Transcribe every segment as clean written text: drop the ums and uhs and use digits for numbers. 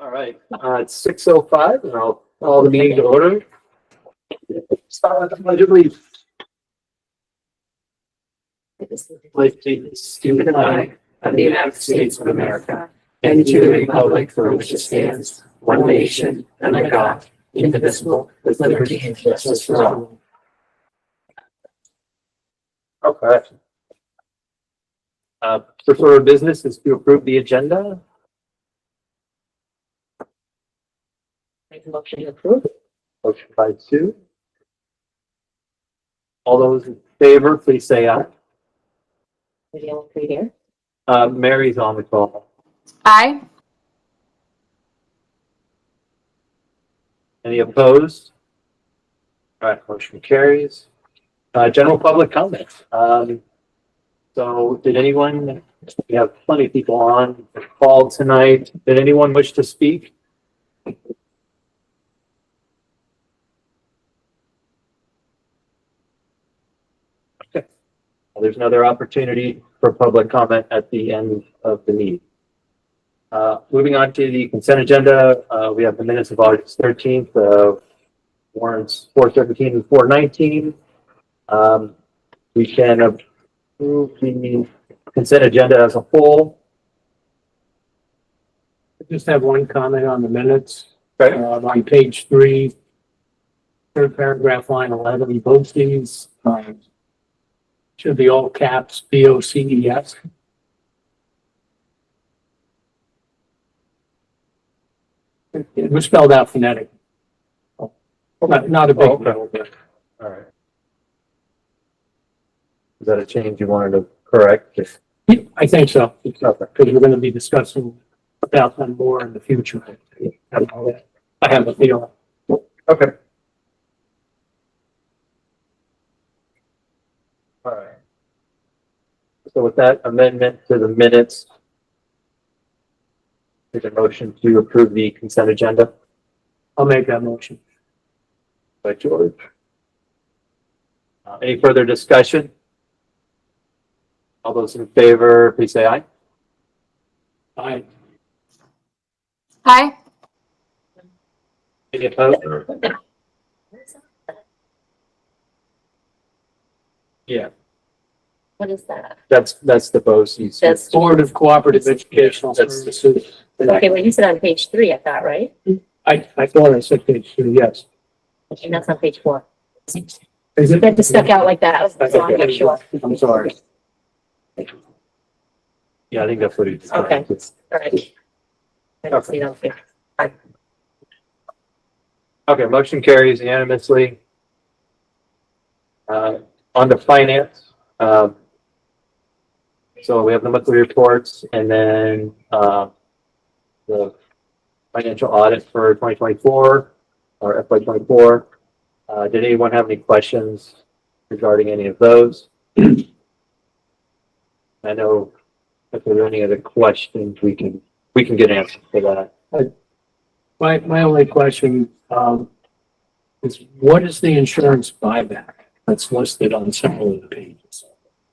All right, it's 6:05 and I'll call the meeting to order. Start with the pledge of allegiance. Pledge allegiance to the flag of the United States of America and to the republic for which it stands, one nation, under God, indivisible, with liberty and justice for all. Okay. First order of business is to approve the agenda. Make a motion to approve. Motion by Sue. All those in favor, please say aye. Video three here. Mary's on the call. Aye. Any opposed? All right, motion carries. General public comments. So did anyone, we have plenty of people on the call tonight. Did anyone wish to speak? Okay. Well, there's another opportunity for public comment at the end of the meeting. Moving on to the consent agenda, we have the minutes of August 13th, warrants 417 and 419. We can approve the consent agenda as a whole. I just have one comment on the minutes. Okay. On page 3, third paragraph, line 11, both these should be all caps, BOCES. It was spelled out phonetic. Not a big Okay. deal, but All right. Is that a change you wanted to correct? Just, I think so. okay. Because we're going to be discussing about them more in the future. I have a feeling. Okay. All right. So with that amendment to the minutes, there's a motion to approve the consent agenda I'll make that motion. by George. Any further discussion? All those in favor, please say aye. Aye. Aye. Any opposed? Yeah, What is that? that's the BOCES. That's, Board of Cooperative Educational That's- Services. okay, well, you said on page 3, I thought, right? I thought I said page 2, yes. And that's on page 4. Is it? That just stuck out like that. I was just want to make sure. I'm sorry. Yeah, I think that's what he's. Okay. All right. I don't see it on here. Okay, motion carries unanimously. On to finance. So we have the monthly reports and then the financial audit for 2024 or FY24. Did anyone have any questions regarding any of those? I know if there are any other questions, we can get answers for that. My only question is, what is the insurance buyback that's listed on several of the pages?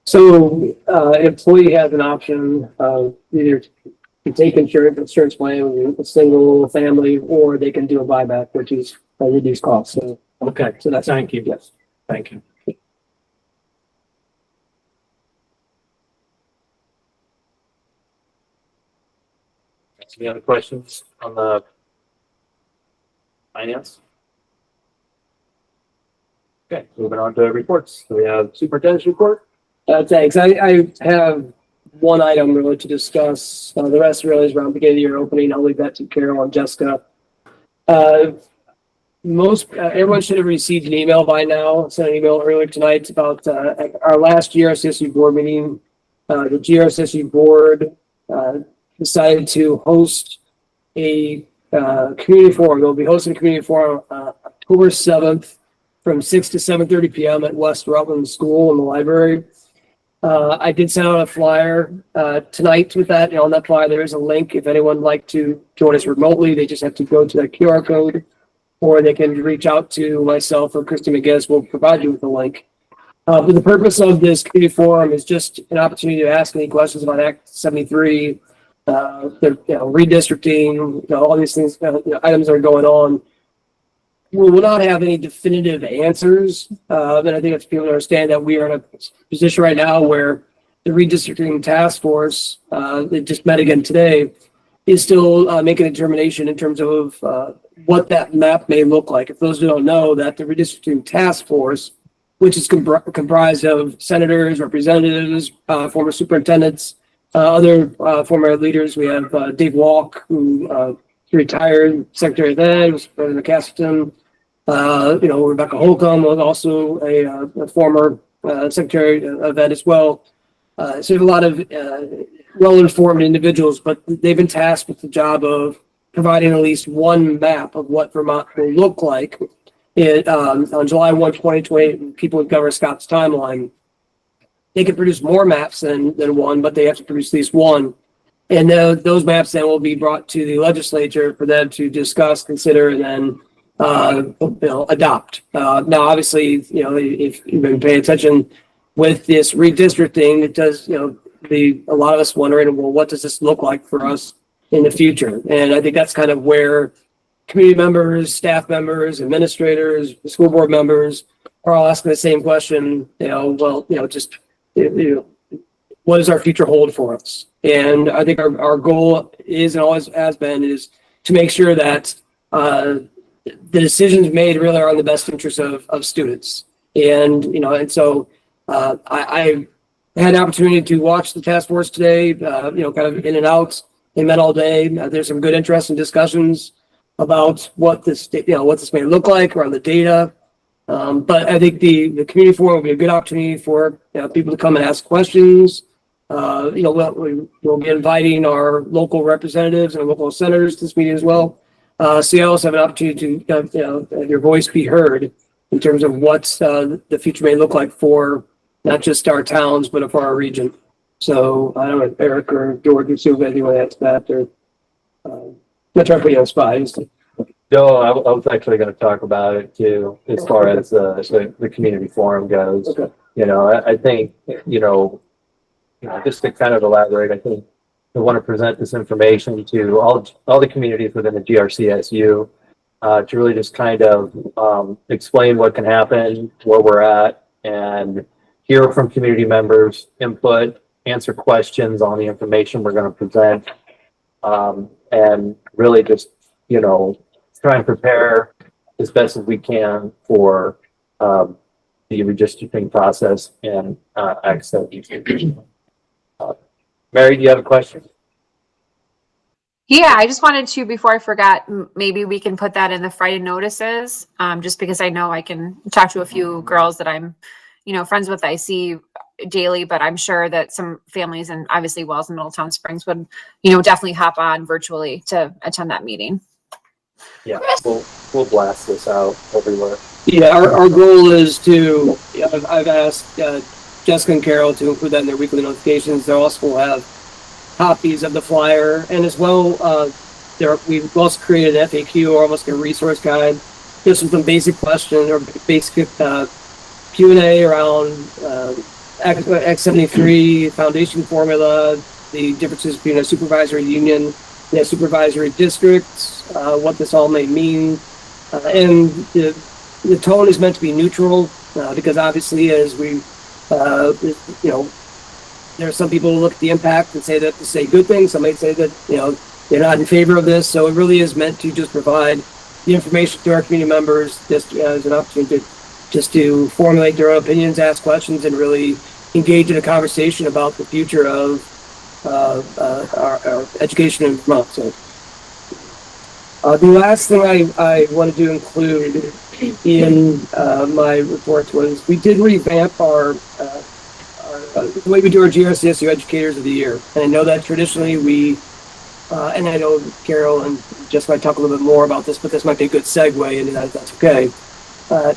So, employee has an option of either to take insurance plan with a single family, or they can do a buyback, which is a reduced cost. So, Okay, so that's, thank you. yes. Thank you. Any other questions on the finance? Okay, moving on to reports. So we have superintendent's report. Thanks. I have one item really to discuss. The rest really is around beginning of year opening. I'll leave that to Carol and Jessica. Everyone should have received an email by now. I sent an email earlier tonight about our last GRSSU board meeting. The GRSSU board decided to host a community forum. They'll be hosting a community forum October 7th from 6 to 7:30 p.m. at West Rutland School in the library. I did send out a flyer tonight with that. On that flyer, there is a link. If anyone would like to join us remotely, they just have to go to that QR code, or they can reach out to myself or Christy McGinnis. We'll provide you with a link. But the purpose of this community forum is just an opportunity to ask any questions about Act 73 redistricting, all these things, items are going on. We will not have any definitive answers. And I think it's people to understand that we are in a position right now where the redistricting task force, that just met again today, is still making a determination in terms of what that map may look like. If those who don't know, that the redistricting task force, which is comprised of senators, representatives, former superintendents, other former leaders. We have Dave Walk, who retired Secretary of Ed, was President Castleton. Rebecca Holcomb was also a former Secretary of Ed as well. So we have a lot of well-informed individuals, but they've been tasked with the job of providing at least one map of what Vermont will look like on July 1, 2020, people with Governor Scott's timeline. They can produce more maps than one, but they have to produce at least one. And those maps then will be brought to the legislature for them to discuss, consider, and then adopt. Now, obviously, if you've been paying attention with this redistricting, it does, a lot of us wondering, well, what does this look like for us in the future? And I think that's kind of where community members, staff members, administrators, school board members are all asking the same question, what does our future hold for us? And I think our goal is, and always has been, is to make sure that the decisions made really are in the best interest of students. And so I had an opportunity to watch the task force today, kind of in and out. They met all day. There's some good, interesting discussions about what this may look like around the data. But I think the community forum will be a good opportunity for people to come and ask questions. We'll be inviting our local representatives and local senators to this meeting as well. So you also have an opportunity to have your voice be heard in terms of what the future may look like for not just our towns, but for our region. So I don't know if Eric or George or Sue, if you want to add to that, or not trying to put you on the spot. No, I was actually going to talk about it too, as far as the community forum goes. Okay. I think, just to kind of elaborate, I think we want to present this information to all the communities within the GRCSU to really just kind of explain what can happen, where we're at, and hear from community members, input, answer questions on the information we're going to present, and really just, try and prepare as best as we can for the redistricting process and access. Mary, do you have a question? Yeah, I just wanted to, before I forgot, maybe we can put that in the Friday notices, just because I know I can talk to a few girls that I'm, friends with, I see daily, but I'm sure that some families and obviously Wells and Middletown Springs would, definitely hop on virtually to attend that meeting. Yeah, we'll blast this out everywhere. Yeah, our goal is to, I've asked Jessica and Carol to include that in their weekly notifications. They also will have copies of the flyer, and as well, we've also created an FAQ, or almost a resource guide, just with some basic questions or basic Q&A around X73 foundation formula, the differences between a supervisory union and a supervisory district, what this all may mean, and the tone is meant to be neutral, because obviously, as we, there are some people who look at the impact and say good things. Some might say that, they're not in favor of this. So it really is meant to just provide the information to our community members, just as an opportunity to formulate their own opinions, ask questions, and really engage in a conversation about the future of our education in Vermont. So the last thing I wanted to include in my report was we did revamp our the way we do our GRCSU Educators of the Year. And I know that traditionally we, and I know Carol and Jess might talk a little bit more about this, but this might be a good segue, and that's okay.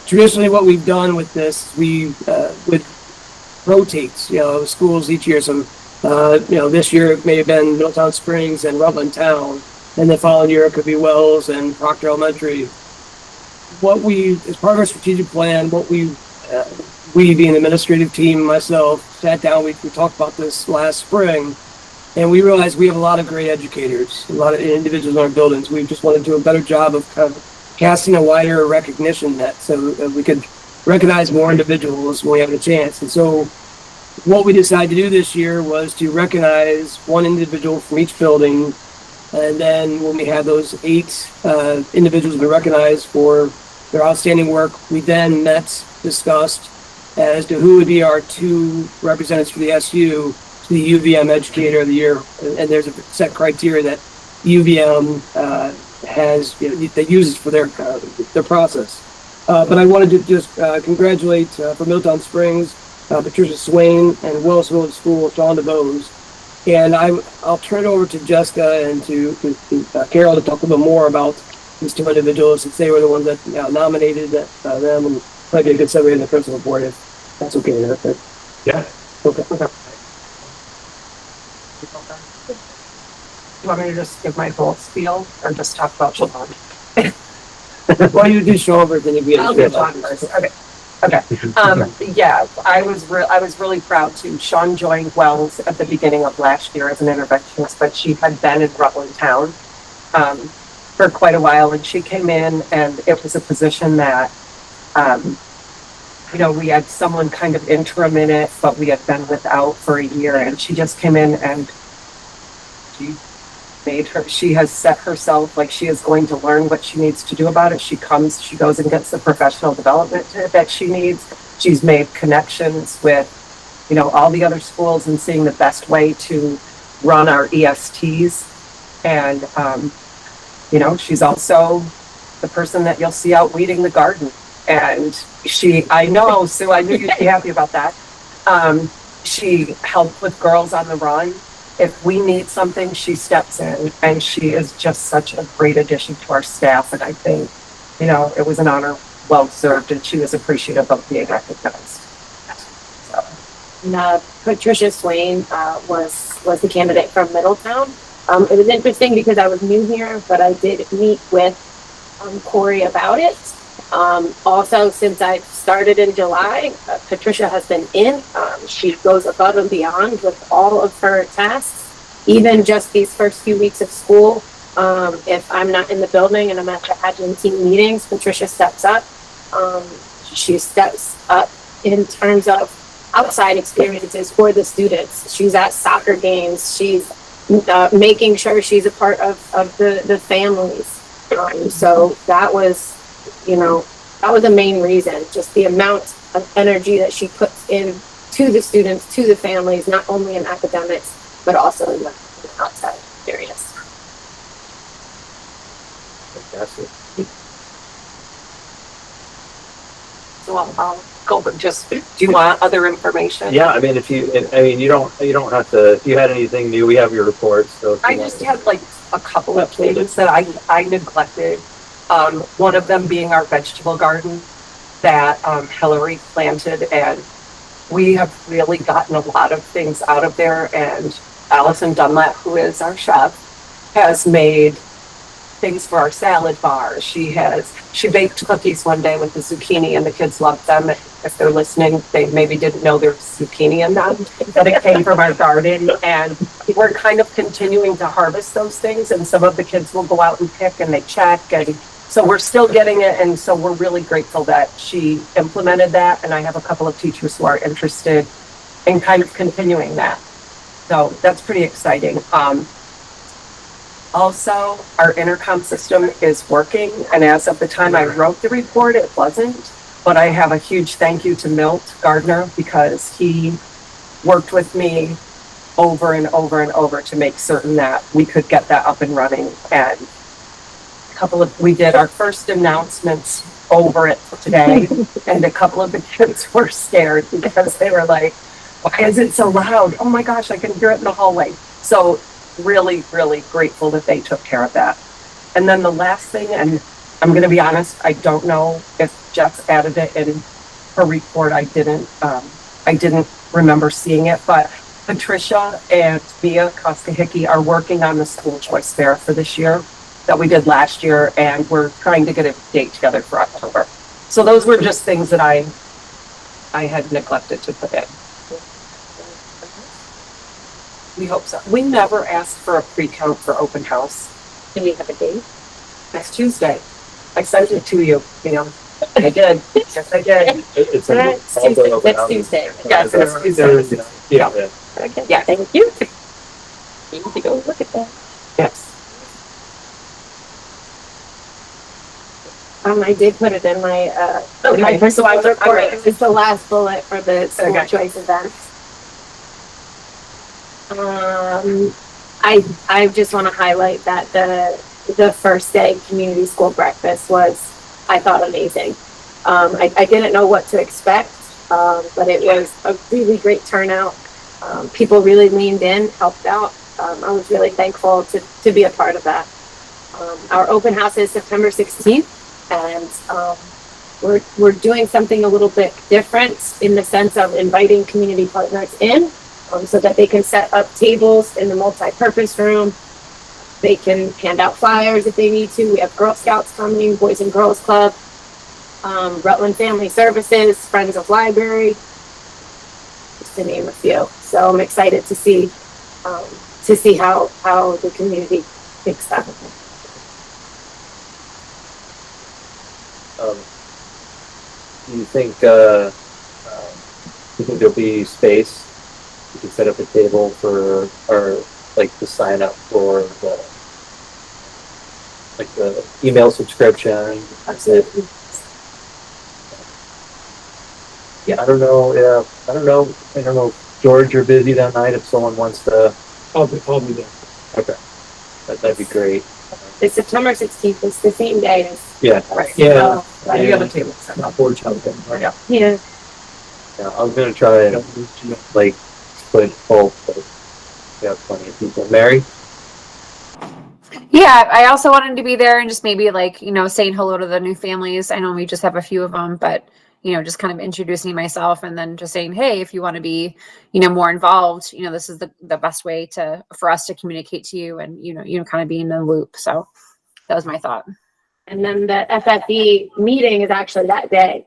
Traditionally, what we've done with this, we would rotate, schools each year. So, this year it may have been Middletown Springs and Rutland Town, and the following year it could be Wells and Proctor Elementary. As part of our strategic plan, we being the administrative team, myself, sat down, we talked about this last spring, And we realized we have a lot of great educators, a lot of individuals in our buildings. We just want to do a better job of kind of casting a wider recognition net so that we could recognize more individuals when we have a chance. And so what we decided to do this year was to recognize one individual from each building. And then when we had those 8 individuals we recognized for their outstanding work, we then met, discussed as to who would be our 2 representatives for the SU to the UVM Educator of the Year. And there's a set criteria that UVM has, that uses for their process. But I wanted to just congratulate for Milltown Springs, Patricia Swain, and Willis Village School, Sean DeVos. And I'll turn it over to Jessica and to Carol to talk a little bit more about these 2 individuals, since they were the ones that nominated them, and might be a good segue in the principal board if that's okay. Yeah. Okay. You want me to just give my whole spiel or just talk about Sean? Why don't you do Sean first, then you get I'll do Sean first. Okay. Okay. Yeah, I was really proud to. Sean joined Wells at the beginning of last year as an interventionist, but she had been in Rutland Town for quite a while, and she came in, and it was a position that we had someone kind of interim in it, but we had been without for a year, and she just came in and she has set herself, like, she is going to learn what she needs to do about it. She goes and gets the professional development that she needs. She's made connections with, all the other schools and seeing the best way to run our ESTs. And, she's also the person that you'll see out weeding the garden. And I know, Sue, I knew you'd be happy about that. She helped with Girls on the Run. If we need something, she steps in, and she is just such a great addition to our staff. And I think, it was an honor well deserved, and she was appreciative of being recognized. And, Patricia Swain was the candidate from Middletown. It was interesting because I was new here, but I did meet with Corey about it. Also, since I started in July, Patricia has been in. She goes above and beyond with all of her tasks, even just these first few weeks of school. If I'm not in the building and I'm at the admin team meetings, Patricia steps up. She steps up in terms of outside experiences for the students. She's at soccer games. She's making sure she's a part of the families. So that was, that was the main reason, just the amount of energy that she puts in to the students, to the families, not only in academics, but also in the outside areas. Fantastic. So I'll go, but just, do you want other information? Yeah, I mean, you don't have to, if you had anything new, we have your reports, so. If you I want just to- had like a couple of things that I neglected. One of them being our vegetable garden that Hillary planted, and we have really gotten a lot of things out of there. And Allison Dunlap, who is our chef, has made things for our salad bar. She baked cookies one day with the zucchini, and the kids loved them. If they're listening, they maybe didn't know there's zucchini in them, but it came from our garden. And we're kind of continuing to harvest those things, and some of the kids will go out and pick, and they check, and so we're still getting it. And so we're really grateful that she implemented that, and I have a couple of teachers who are interested in kind of continuing that. So that's pretty exciting. Also, our intercom system is working, and as of the time I wrote the report, it wasn't. But I have a huge thank you to Milt Gardner, because he worked with me over and over and over to make certain that we could get that up and running. And we did our first announcements over it today, and a couple of the kids were scared because they were like, "Why is it so loud? Oh my gosh, I can hear it in the hallway." So really, really grateful that they took care of that. And then the last thing, and I'm going to be honest, I don't know if Jess added it in her report. I didn't remember seeing it, but Patricia and Mia Koskahicki are working on the school choice fair for this year that we did last year, and we're trying to get a date together for October. So those were just things that I had neglected to put in. We hope so. We never asked for a pre-count for open house. Do we have a date? Next Tuesday. I sent it to you, I did. Yes, I did. It's Next all the Tuesday, open next houses. Tuesday. Yes, There- next Tuesday. there is, yeah. Okay, Yeah. thank you. Need to go look at that. Yes. I did put it in my, in my Okay, principal's so I report. read it. It's the last bullet for the school Okay. choice events. I just want to highlight that the first day community school breakfast was, I thought, amazing. I didn't know what to expect, but it was a really great turnout. People really leaned in, helped out. I was really thankful to be a part of that. Our open house is September 16th, and we're doing something a little bit different in the sense of inviting community partners in, so that they can set up tables in the multi-purpose room. They can hand out flyers if they need to. We have Girl Scouts coming, Boys and Girls Club, Rutland Family Services, Friends of Library, just to name a few. So I'm excited to see how the community picks that. Do you think there'll be space? You can set up a table for, or like to sign up for the email subscription. Absolutely. Yeah, I don't know. Yeah, I don't know. If George, you're busy that night. If someone wants to, I'll be there. okay, that'd be great. It's September 16th. It's the same day as. Yeah, Right. Yeah. So, You have a table set Not up. board something. Yeah. yeah. yeah. I was gonna try and like split both, but we have plenty of people. Mary. Yeah, I also wanted to be there and just maybe like, saying hello to the new families. I know we just have a few of them, but just kind of introducing myself and then just saying, hey, if you want to be, more involved, this is the best way for us to communicate to you and, kind of be in the loop. So that was my thought. And then the FFE meeting is actually that day,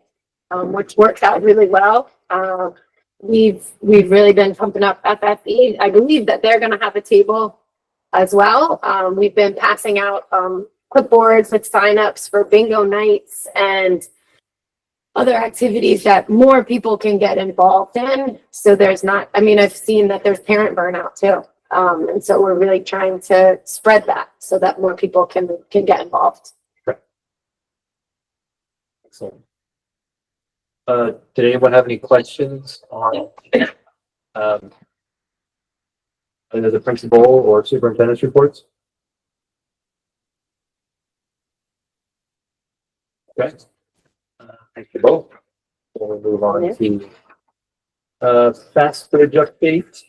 which works out really well. We've really been pumping up FFE. I believe that they're going to have a table as well. We've been passing out clipboards with signups for bingo nights and other activities that more people can get involved in. So there's not, I've seen that there's parent burnout too. And so we're really trying to spread that so that more people can get involved. Excellent. Did anyone have any questions on either the principal or superintendent's reports? Okay. Thank you both. We'll move on to Fastbridge update.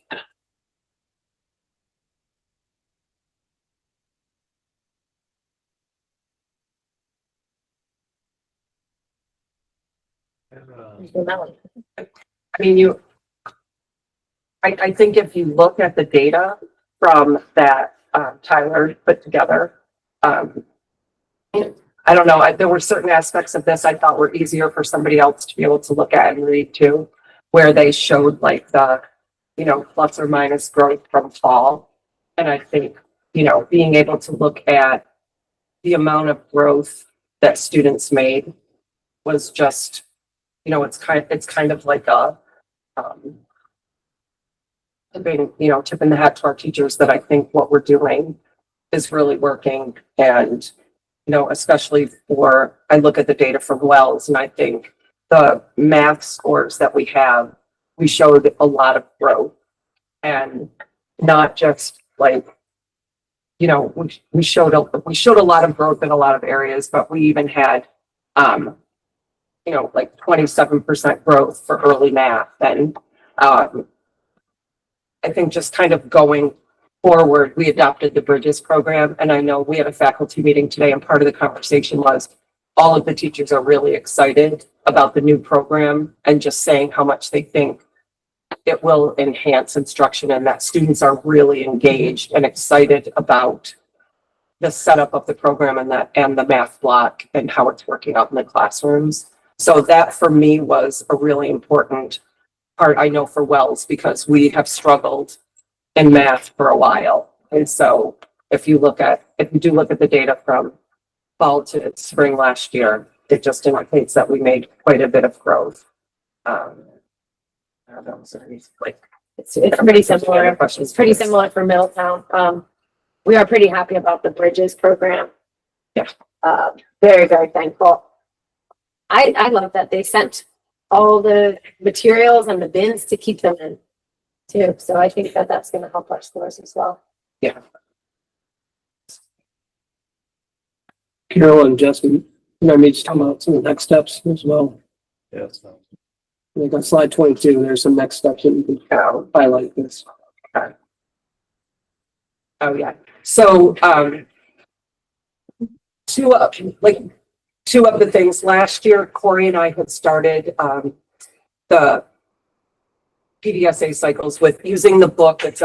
I think if you look at the data from that Tyler put together, I don't know, there were certain aspects of this I thought were easier for somebody else to be able to look at and read too, where they showed like the, plus or minus growth from fall. And I think, being able to look at the amount of growth that students made was just, it's kind of like a, tipping the hat to our teachers that I think what we're doing is really working. And, especially I look at the data from Wells and I think the math scores that we have, we showed a lot of growth and not just like, we showed a lot of growth in a lot of areas, but we even had, like 27% growth for early math. And, I think just kind of going forward, we adopted the Bridges program. And I know we had a faculty meeting today and part of the conversation was all of the teachers are really excited about the new program and just saying how much they think it will enhance instruction and that students are really engaged and excited about the setup of the program and the math block and how it's working out in the classrooms. So that for me was a really important part, I know, for Wells, because we have struggled in math for a while. And so if you do look at the data from fall to spring last year, it just indicates that we made quite a bit of growth. I don't know, so It's pretty similar. It's pretty similar for Middletown. We are pretty happy about the Bridges program. Yeah. Very, very thankful. I love that they sent all the materials and the bins to keep them in too. So I think that that's going to help our stores as well. Yeah. Carol and Justin, let me just talk about some of the next steps as well. Yes. I think on slide 22, there's some next steps that we can highlight this. Oh, yeah. So, two of the things last year, Corey and I had started, the PDSA cycles with using the book. It's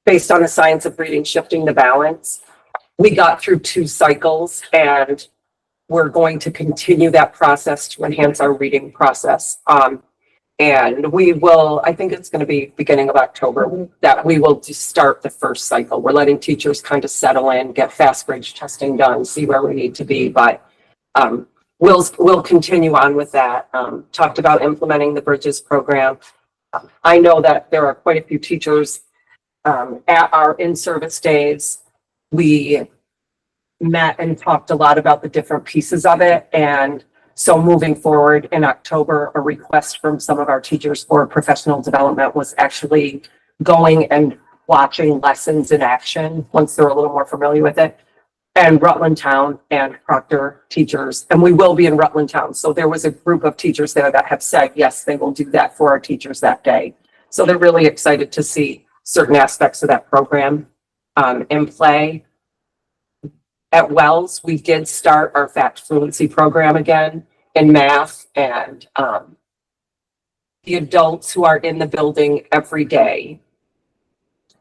based on a science of reading, shifting the balance. We got through 2 cycles and we're going to continue that process to enhance our reading process. And we will, I think it's going to be beginning of October that we will just start the first cycle. We're letting teachers kind of settle in, get Fastbridge testing done, see where we need to be, but we'll continue on with that. Talked about implementing the Bridges program. I know that there are quite a few teachers at our in-service days. We met and talked a lot about the different pieces of it. And so moving forward in October, a request from some of our teachers for professional development was actually going and watching lessons in action once they're a little more familiar with it. And Rutland Town and Proctor teachers, and we will be in Rutland Town. So there was a group of teachers there that have said, yes, they will do that for our teachers that day. So they're really excited to see certain aspects of that program in play. At Wells, we did start our fact fluency program again in math, and the adults who are in the building every day.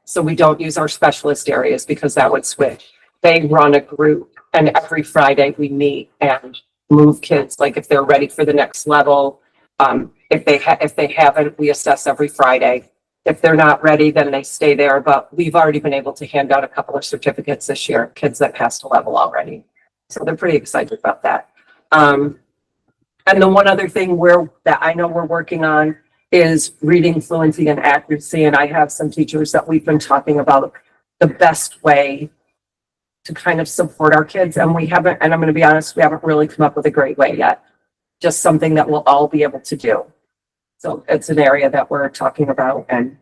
So we don't use our specialist areas because that would switch. They run a group, and every Friday we meet and move kids, like if they're ready for the next level. If they haven't, we assess every Friday. If they're not ready, then they stay there, but we've already been able to hand out a couple of certificates this year, kids that passed a level already. So they're pretty excited about that. And the one other thing that I know we're working on is reading fluency and accuracy. And I have some teachers that we've been talking about the best way to kind of support our kids. And we haven't, and I'm going to be honest, we haven't really come up with a great way yet. Just something that we'll all be able to do. So it's an area that we're talking about, and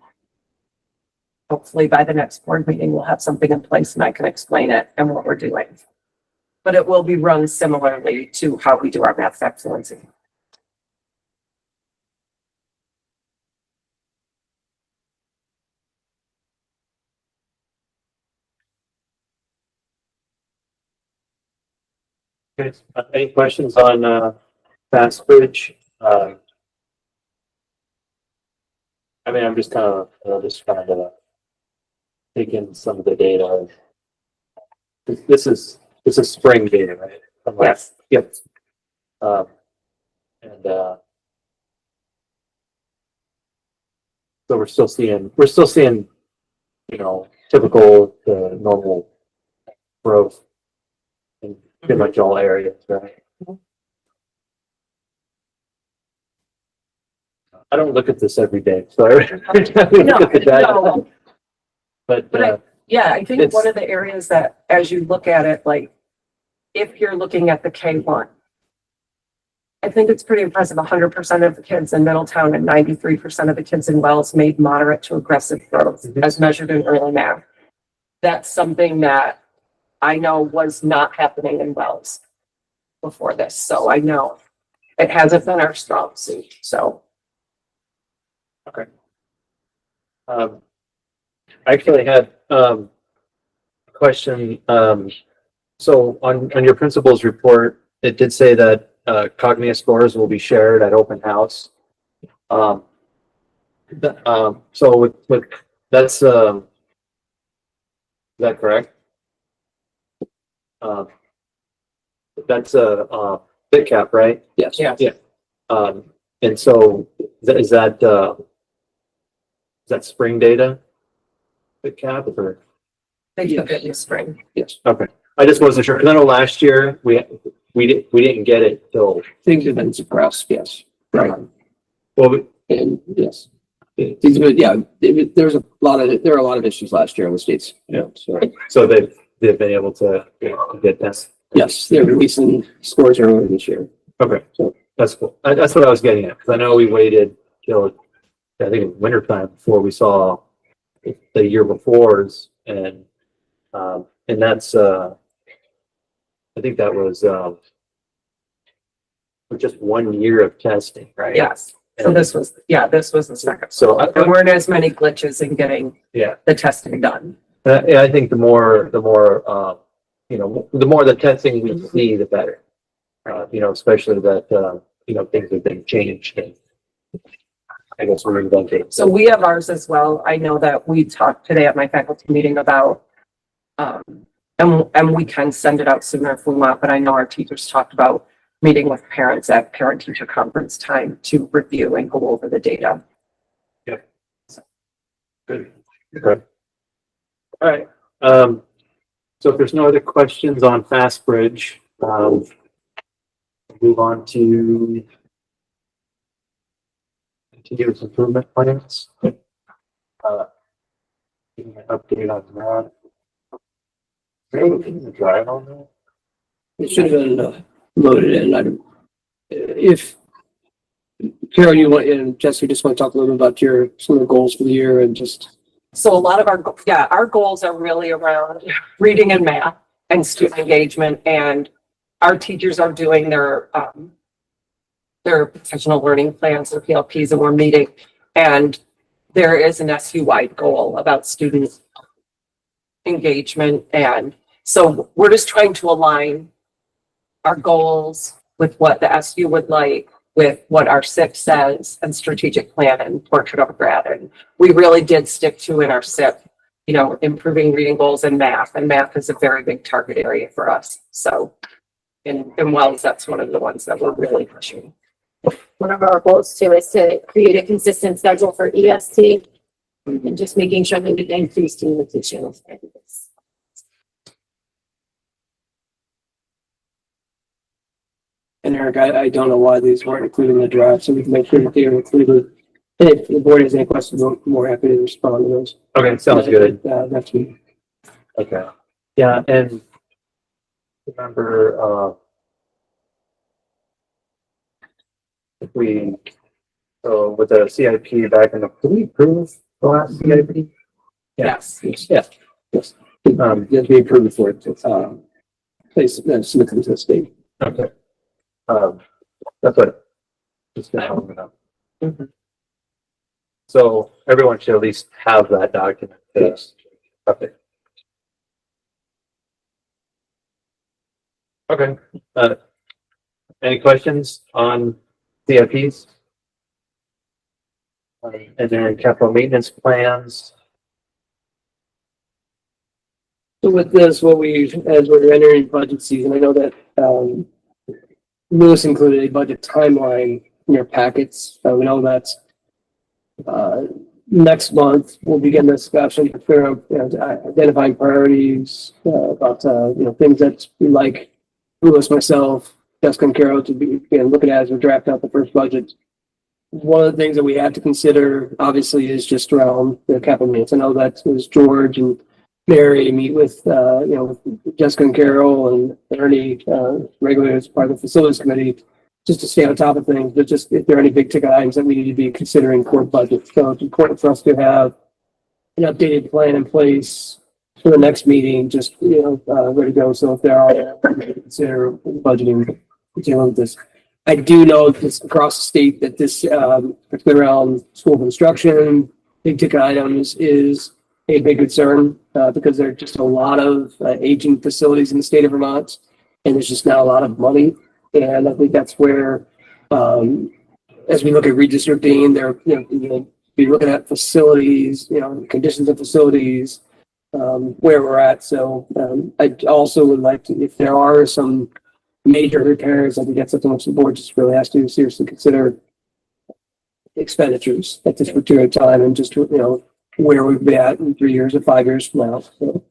hopefully by the next board meeting, we'll have something in place and I can explain it and what we're doing. But it will be run similarly to how we do our math fact fluency. Okay. Any questions on Fastbridge? I mean, I'm just kind of trying to take in some of the data. This is spring data, right? Yes. Yep. So we're still seeing, you know, typical to normal growth in pretty much all areas, right? I don't look at this every day, so every time we look at the data. No. But I think one of the areas that, as you look at it, like if you're looking at the K1, I think it's pretty impressive. 100% of the kids in Middletown and 93% of the kids in Wells made moderate to aggressive growth as measured in early math. That's something that I know was not happening in Wells before this. So I know it hasn't been our strong suit. So. Okay. I actually had a question. So on your principal's report, it did say that Cognia scores will be shared at open house. So with that's is that correct? That's a bit cap, right? Yes. Yeah. And so is that spring data? the cap or? They took it in the spring. Yes, Okay, I just wasn't sure, because I know last year, we didn't get it till, things have been suppressed, yes, right, well, and yes. These are- Yeah, there are a lot of issues last year in the States, yeah, so they've been able to get this. yes, they're releasing scores earlier this year. Okay, so that's cool. That's what I was getting at, because I know we waited till, I think it was winter time before we saw the year before's, and that's, I think that was, for just 1 year of testing, right? Yes. So this was the second. So There weren't as many glitches in getting yeah, the testing done. yeah, I think the more, you know, the more the testing we see, the better. You know, especially that, you know, things have been changed and I guess we're inventing. So we have ours as well. I know that we talked today at my faculty meeting about, and we can send it out sooner if we want, but I know our teachers talked about meeting with parents at parent-teacher conference time to review and go over the data. Yep. Good. Okay. All right. So if there's no other questions on Fastbridge, move on to continuous improvement plans. Give me an update on that. Is there anything to drive on that? It should have been loaded in. If Carol, you want, and Jesse, just want to talk a little bit about some of the goals for the year and just. So a lot of our goals are really around reading and math and student engagement, and our teachers are doing their professional learning plans, their PLPs, and we're meeting. And there is an SU-wide goal about student engagement. And so we're just trying to align our goals with what the SU would like, with what our SIP says and strategic plan and portrait of a grad. And we really did stick to in our SIP, you know, improving reading goals and math is a very big target area for us. So in Wells, that's one of the ones that we're really pushing. One of our goals too is to create a consistent schedule for EST and just making sure that we increase communication. And Eric, I don't know why these weren't included in the draft, so we can make sure that they are included. And if the board has any questions, I'm more happy to respond to those. Okay, sounds good. Next week. Okay. Yeah, and remember, so with the CIP back in the, did we approve the last CIP? Yes. Yes. You have to be approved for it to, place, submit them to the state. Okay. That's what. Just gonna open it up. So everyone should at least have that document. Yes. Okay. Okay. Any questions on CIPs? And then capital maintenance plans? So with this, as we're entering budget season, I know that, Lewis included a budget timeline in your packets. We know that, next month we'll begin the discussion for, identifying priorities, about, things that we like, Lewis, myself, Jessica and Carol to be, looking at as we draft out the first budget. One of the things that we have to consider, obviously, is just around the capital needs. I know that was George and Mary meet with, with Jessica and Carol and Ernie, regularly as part of the facilities committee, just to stay on top of things, but just if there are any big ticket items that we need to be considering for budget. So it's important for us to have an updated plan in place for the next meeting, just, ready to go. So if there are, consider budgeting, dealing with this. I do know this across the state that this, particularly around school construction, big ticket items is a big concern, because there are just a lot of aging facilities in the state of Vermont, and there's just not a lot of money. And I think that's where, as we look at redistricting, be looking at facilities, conditions of facilities, where we're at. So I also would like to, if there are some major repairs, I think that's something which the board just really has to seriously consider expenditures at this particular time, and just, where we've been at in 3 years or 5 years from now. So,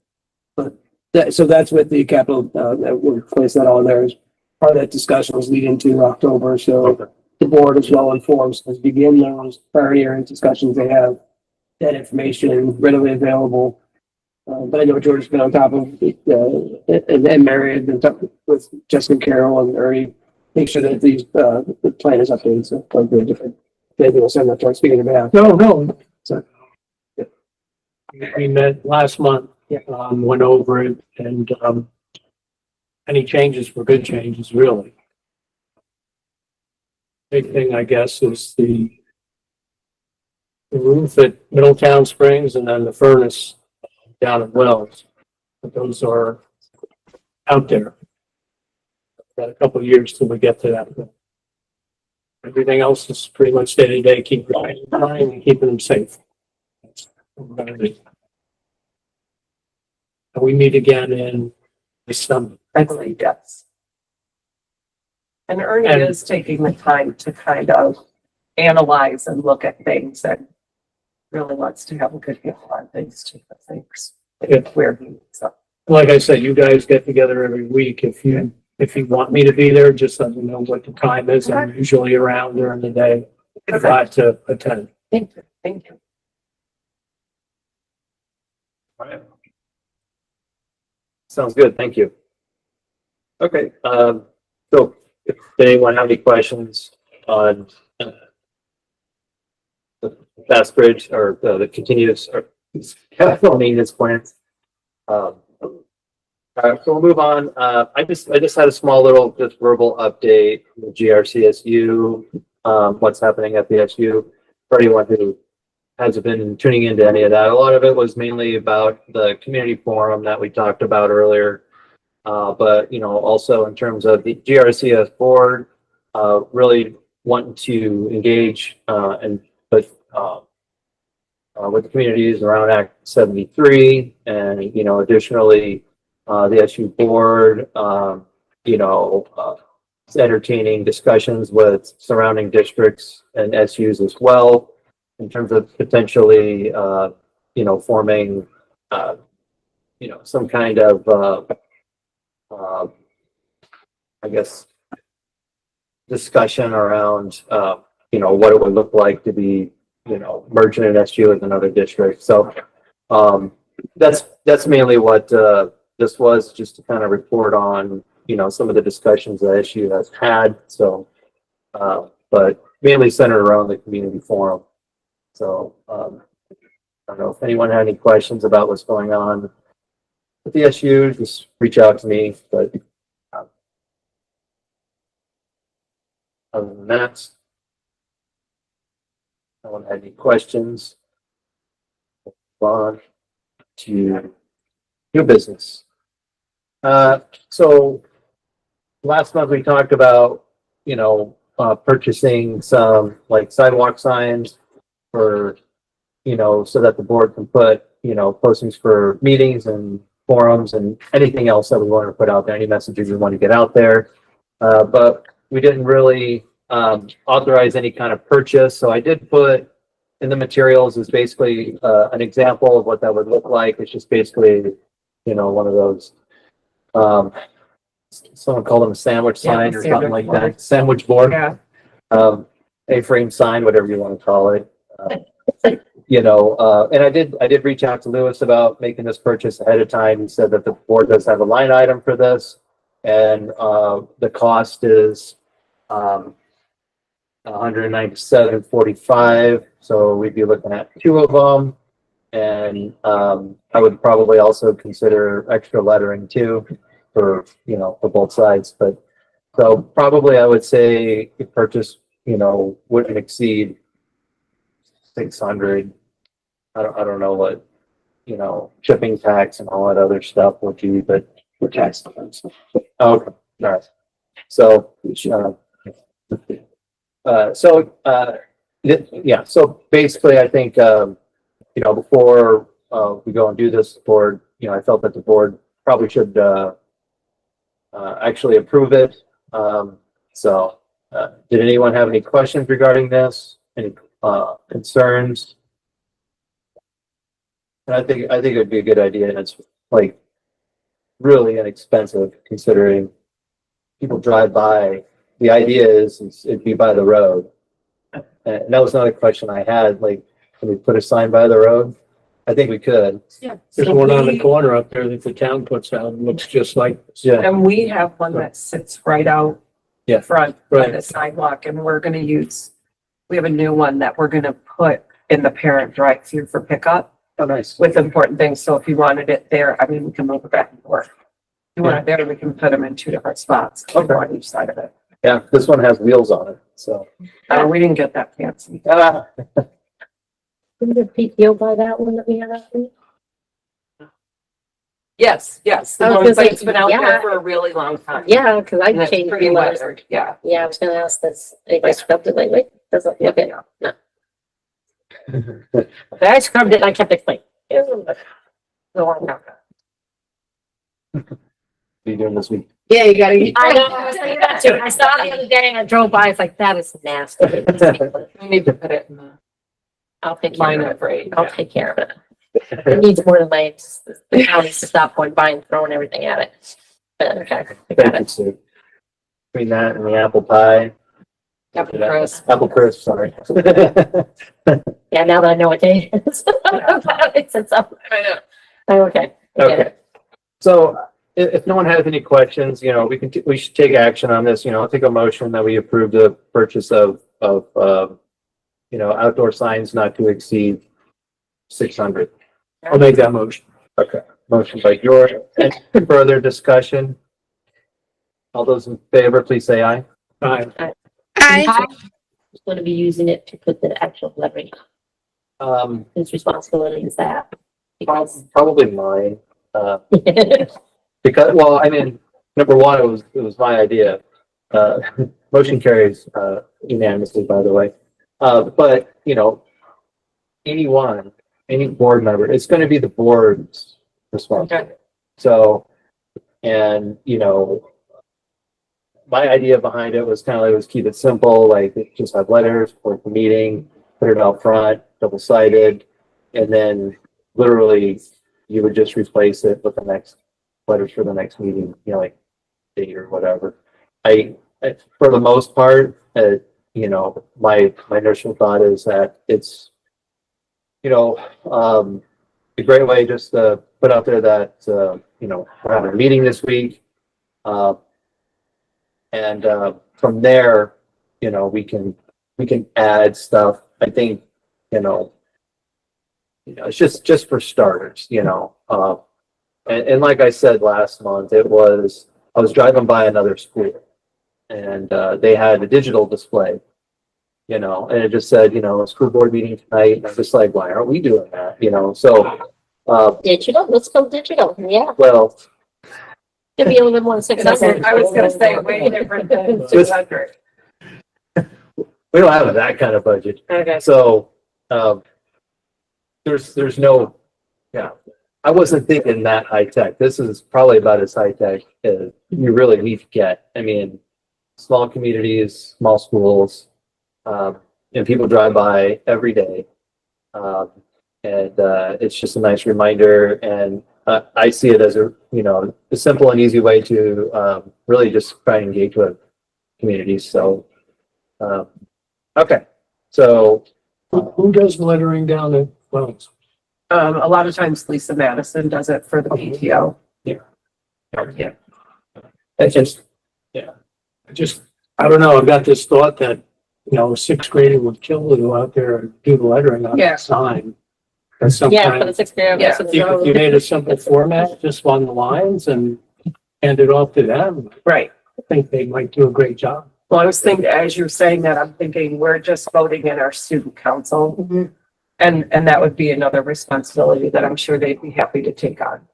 but so that's with the capital, that we'll place that on there as part of that discussion was leading to October. So the board is well informed to begin those priority area discussions. They have that information readily available. But I know George's been on top of it, and Mary had been talking with Jessica Carroll and Ernie, make sure that these, the plan is updated. So I'm very different. Maybe we'll send that to our speaking of behalf. No. So, We met last month, went over it, and any changes were good changes, really. Big thing, I guess, is the roof at Middletown Springs and then the furnace down at Wells. But those are out there. Got a couple of years till we get to that. Everything else is pretty much day to day, keep trying and keeping them safe. That's what we're gonna do. And we meet again in December. I believe, yes. And Ernie And- is taking the time to kind of analyze and look at things and really wants to have a good handle on things too, I think. Yeah. Where he needs them. Like I said, you guys get together every week. If you want me to be there, just let me know what the time is. I'm usually around during the day. Glad to attend. Thank you, thank you. Sounds good. Thank you. Okay. So if anyone have any questions on the Fastbridge or the continuous or capital maintenance plans, all right, so we'll move on. I just had a small little just verbal update from the GRCSU, what's happening at the SU for anyone who hasn't been tuning into any of that. A lot of it was mainly about the community forum that we talked about earlier. But, you know, also in terms of the GRCS board, really wanting to engage, with the communities around Act 73 and, you know, additionally, the SU board, is entertaining discussions with surrounding districts and SUs as well in terms of potentially, forming, some kind of, I guess, discussion around, what it would look like to be, merging an SU with another district. So, that's mainly what, this was, just to kind of report on, some of the discussions that SU has had. So, but mainly centered around the community forum. So, I don't know if anyone had any questions about what's going on with the SU, just reach out to me. But other than that, no one had any questions. Move on to new business. So last month we talked about, purchasing some like sidewalk signs for, so that the board can put, postings for meetings and forums and anything else that we want to put out there, any messages we want to get out there. But we didn't really authorize any kind of purchase. So I did put in the materials is basically an example of what that would look like. It's just basically, one of those, someone called them a sandwich sign or something like that. Sandwich board. Yeah. A-frame sign, whatever you want to call it. And I did reach out to Lewis about making this purchase ahead of time. He said that the board does have a line item for this, and the cost is $197.45. So we'd be looking at 2 of them, and I would probably also consider extra lettering too for for both sides. But so probably I would say the purchase wouldn't exceed 600. I don't know what shipping tax and all that other stuff would be, but we're taxed. okay, all right. So so basically I think before we go and do this board, I felt that the board probably should actually approve it. Did anyone have any questions regarding this? Any concerns? And I think it'd be a good idea, and it's like really inexpensive considering people drive by. The idea is it'd be by the road. And that was another question I had, like, can we put a sign by the road? I think we could. Yeah. There's one on the corner up there that the town puts out, it looks just like this. Yeah. And we have one that sits right out Yeah. front by Right. the sidewalk, and we're gonna use, we have a new one that we're gonna put in the parent drive-through for pickup Oh, nice. with important things. So if you wanted it there, I mean, we can move it back and forth. If you want it there, we can put them in two different spots, Okay. on each side of it. Yeah, this one has wheels on it, so. We didn't get that fancy. Did the PTO buy that one that we had out there? Yes, yes. I was The gonna one say, that's been out yeah. there for a really long time. Yeah, because I And it's changed pretty the letters. weathered, yeah. Yeah, I was gonna ask this, if I scrubbed it lately, doesn't look it, no. But I scrubbed it and I kept it clean. It was a long time. What are you doing this week? Yeah, you gotta. I know, I was thinking that too. I saw it the other day and I drove by, it's like, that is nasty. We need to put it in the I'll take care line of it. of rate. I'll take care of it. It needs more than my, the county to stop going by and throwing everything at it. But okay, I got Thank you, it. Sue. Between that and the apple pie. Apple crisp. Apple crisp, sorry. Yeah, now that I know what day it is. It's up. I know. Oh, okay. I get Okay. it. So if no one has any questions, we we should take action on this, I'll take a motion that we approve the purchase of outdoor signs not to exceed 600. I'll make that motion. Okay, motion by George. Any further discussion? All those in favor, please say aye. Aye. Who's going to be using it to put the actual lettering? Whose responsibility is that? Because Probably mine, because, well, I mean, number one, it was my idea. Motion carries, unanimously, by the way. But, any board member, it's gonna be the board's responsibility. So, and, my idea behind it was kind of like, let's keep it simple, like just have letters for the meeting, put it out front, double-sided, and then literally you would just replace it with the next letters for the next meeting, like date or whatever. For the most part, my initial thought is that it's, a great way just to put out there that, we're having a meeting this week. And from there, we can add stuff. I think, it's just for starters, and like I said last month, I was driving by another school and they had a digital display, and it just said, school board meeting tonight. And I'm just like, why aren't we doing that? So digital, let's go digital. Yeah, well, it'd be a little bit more than 600. I was gonna say way different than 200. we don't have that kind of budget. Okay. So, there's no, I wasn't thinking that high tech. This is probably about as high tech as you really need to get. I mean, small communities, small schools, and people drive by every day. And it's just a nice reminder. And I see it as a simple and easy way to really just try and engage with communities. So, okay. So, Who does lettering down at Wells? A lot of times Lisa Madison does it for the PTO. it's just, I don't know, I've got this thought that, a sixth grader would kill to go out there and do the lettering on Yeah. the sign. But Yeah, for the sometimes, 6th grade. Yeah. if you made a simple format, just on the lines and hand it off to them, Right. I think they might do a great job. Well, I was thinking, as you're saying that, I'm thinking we're just voting in our student council. Mhm. And that would be another responsibility that I'm sure they'd be happy to take on.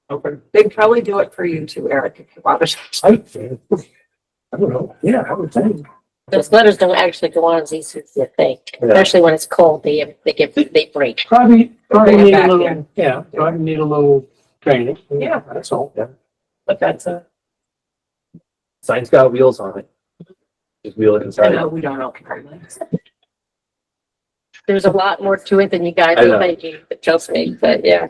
okay. They'd probably do it for you too, Eric, if you want to. I don't know, yeah, I would think. Those letters don't actually go on as easy as you think, especially when it's cold. They break. Probably Bring it need a back little, in. probably need a little training. Yeah. That's all. But that's Sign's got wheels on it. Just wheel it I inside. know we don't all carry lights. there's a lot more to it than you guys I know. are thinking, trust me, but yeah.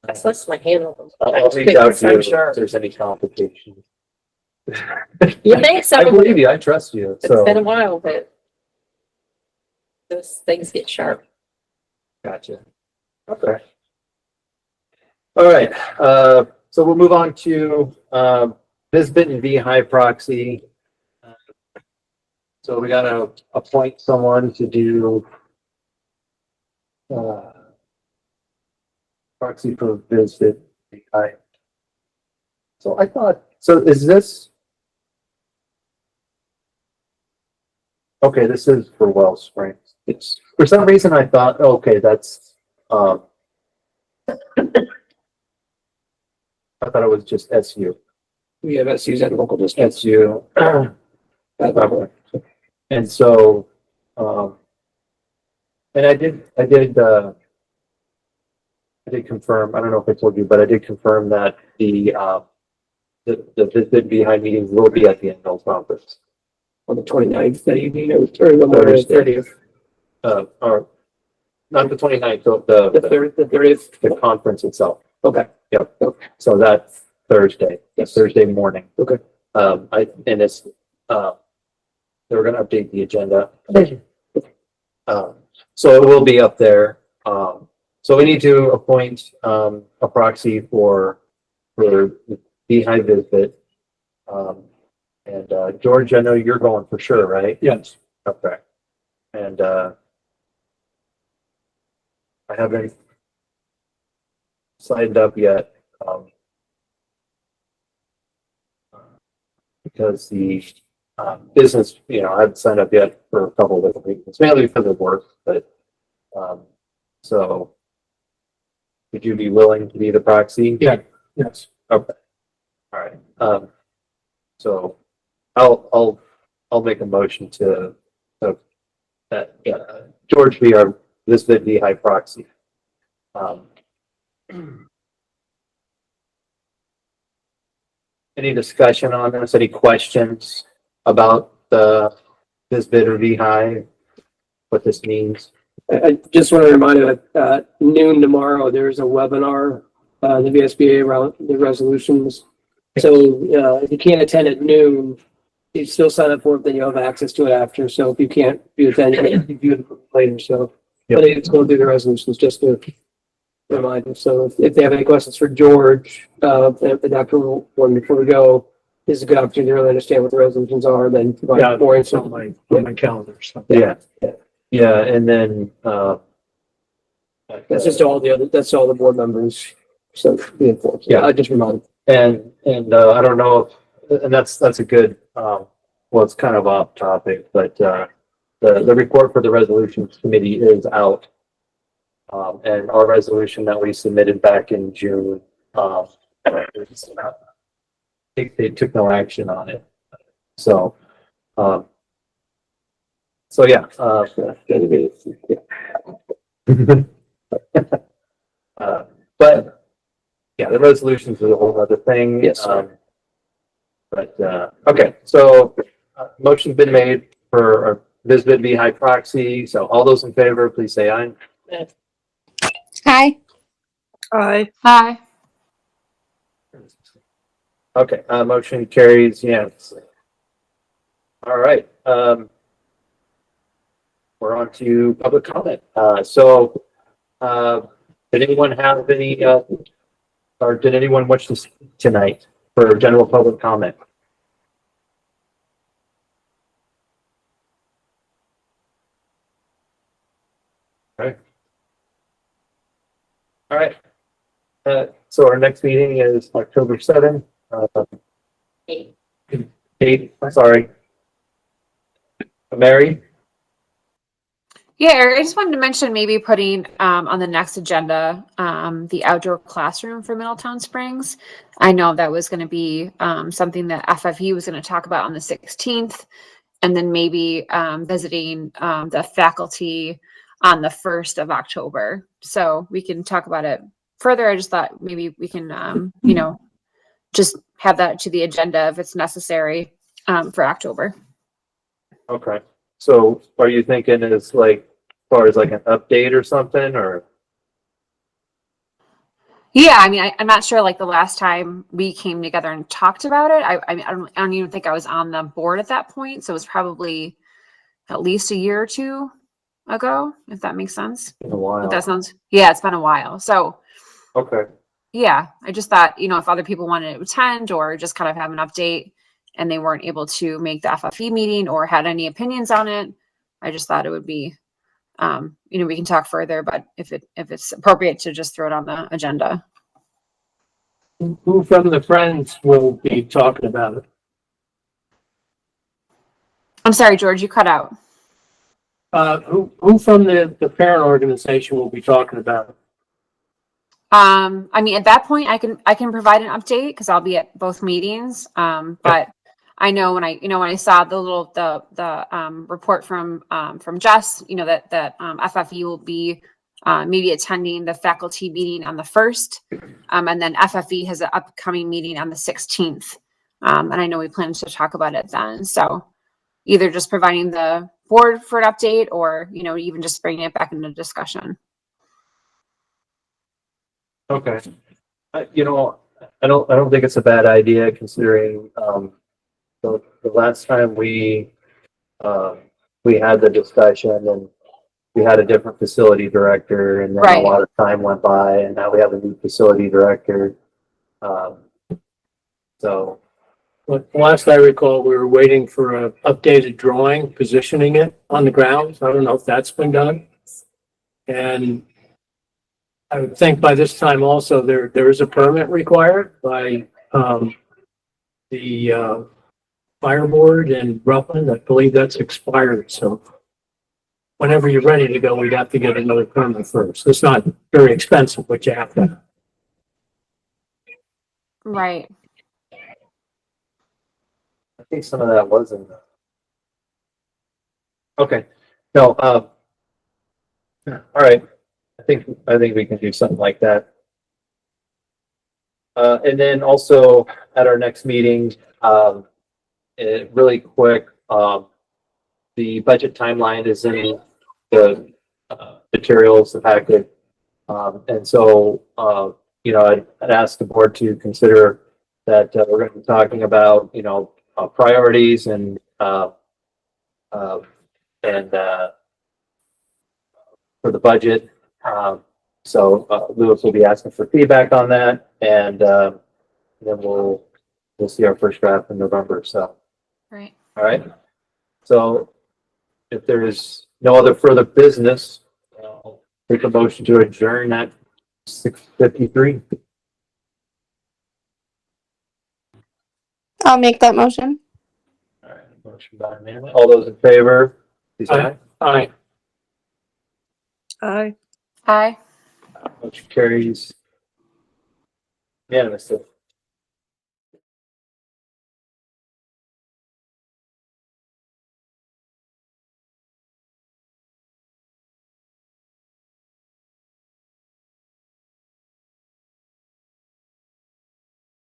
That's my handle. I'll reach out to you I'm if sure. there's any complications. You think so? I believe you, I trust you, It's been a so, while, but those things get sharp. gotcha. Okay. All right, so we'll move on to, Nisbet and V High proxy. So we gotta appoint someone to do, proxy for Nisbet V High. So I thought, so is this? Okay, this is for Wells Springs. It's, for some reason I thought, okay, that's, I thought it was just SU. We have SUs at local districts. SU. And so, and I did confirm, I don't know if I told you, but I did confirm that the visit behind meetings will be at the annual conference. On the 29th, that evening, or the Thursday. 30th. Or not the 29th, so The 30th. the conference itself. Okay. Yep. Okay. So that's Thursday. Yes. Thursday morning. Okay. And it's, they were gonna update the agenda. So it will be up there. So we need to appoint, a proxy for the Beehive visit. And, George, I know you're going for sure, right? Yes. Okay. And, I haven't signed up yet, because the, business, you know, I haven't signed up yet for a couple of different reasons, mainly because of work, but, so would you be willing to be the proxy? Yeah. Yes. Okay. All right. So I'll make a motion to that George be our Lisbon V High proxy. Any discussion on this? Any questions about this bid or V High? What this means? I just want to remind you that noon tomorrow, there's a webinar, the VSBA around the resolutions. So if you can't attend at noon, you still sign up for it, then you'll have access to it after. So if you can't attend, you view it later. So, Yep. but it's going through the resolutions just to remind you. So if they have any questions for George, the Dr. one before we go, this is a good opportunity to really understand what the resolutions are, then provide more info. on my calendar, so. Yeah, and then That's just all the other, that's all the board members. So be informed. Yeah. I just remind. and I don't know if, and that's a good, well, it's kind of off topic, but the report for the resolutions committee is out. And our resolution that we submitted back in June, they took no action on it. So, yeah, but yeah, the resolutions is a whole other thing. Yes, sir. But, okay, so motion's been made for Visbid V High proxy. So all those in favor, please say aye. Hi. Aye. Hi. Okay, motion carries unanimously. All right, we're on to public comment. Did anyone have any, or did anyone wish to speak tonight for general public comment? Okay. All right. So our next meeting is October 7th. 8, sorry. Mary? Yeah, Eric, I just wanted to mention maybe putting on the next agenda the outdoor classroom for Middletown Springs. I know that was going to be something that FFE was going to talk about on the 16th, and then maybe visiting the faculty on the 1st of October. So we can talk about it further. I just thought maybe we can, you know, just have that to the agenda if it's necessary for October. Okay. So are you thinking is like, as far as like an update or something, or? Yeah, I mean, I'm not sure like the last time we came together and talked about it. I don't even think I was on the board at that point. So it was probably at least a year or two ago, if that makes sense. In a while. If that sounds, yeah, it's been a while. So Okay. yeah, I just thought, if other people wanted to attend or just kind of have an update and they weren't able to make the FFE meeting or had any opinions on it, I just thought it would be, we can talk further, but if it's appropriate to just throw it on the agenda. Who from the Friends will be talking about it? I'm sorry, George, you cut out. Who from the parent organization will be talking about it? I mean, at that point, I can provide an update because I'll be at both meetings. But I know when I saw the report from Jess, that FFE will be maybe attending the faculty meeting on the 1st, and then FFE has an upcoming meeting on the 16th. And I know we plan to talk about it then. So either just providing the board for an update, or even just bringing it back into discussion. Okay. I don't think it's a bad idea considering, the last time we had the discussion and we had a different facility director and then Right. a lot of time went by and now we have a new facility director. So, But last I recall, we were waiting for an updated drawing, positioning it on the grounds. I don't know if that's been done. And I would think by this time also, there is a permit required by, the, fire board in Rutland. I believe that's expired, so whenever you're ready to go, we'd have to get another permit first. It's not very expensive, but you have to. Right. I think some of that was in the. Okay, no, all right. I think we can do something like that. And then also at our next meeting, really quick, the budget timeline is in the materials, the packet. And so, I'd ask the board to consider that we're going to be talking about, priorities and for the budget. So Lewis will be asking for feedback on that, and then we'll see our first draft in November. So, Right. all right. So if there is no other further business, I'll take a motion to adjourn at 6:53. I'll make that motion. All right, motion by Amanda. All those in favor, please aye. Aye. Aye. Hi. Motion carries unanimously.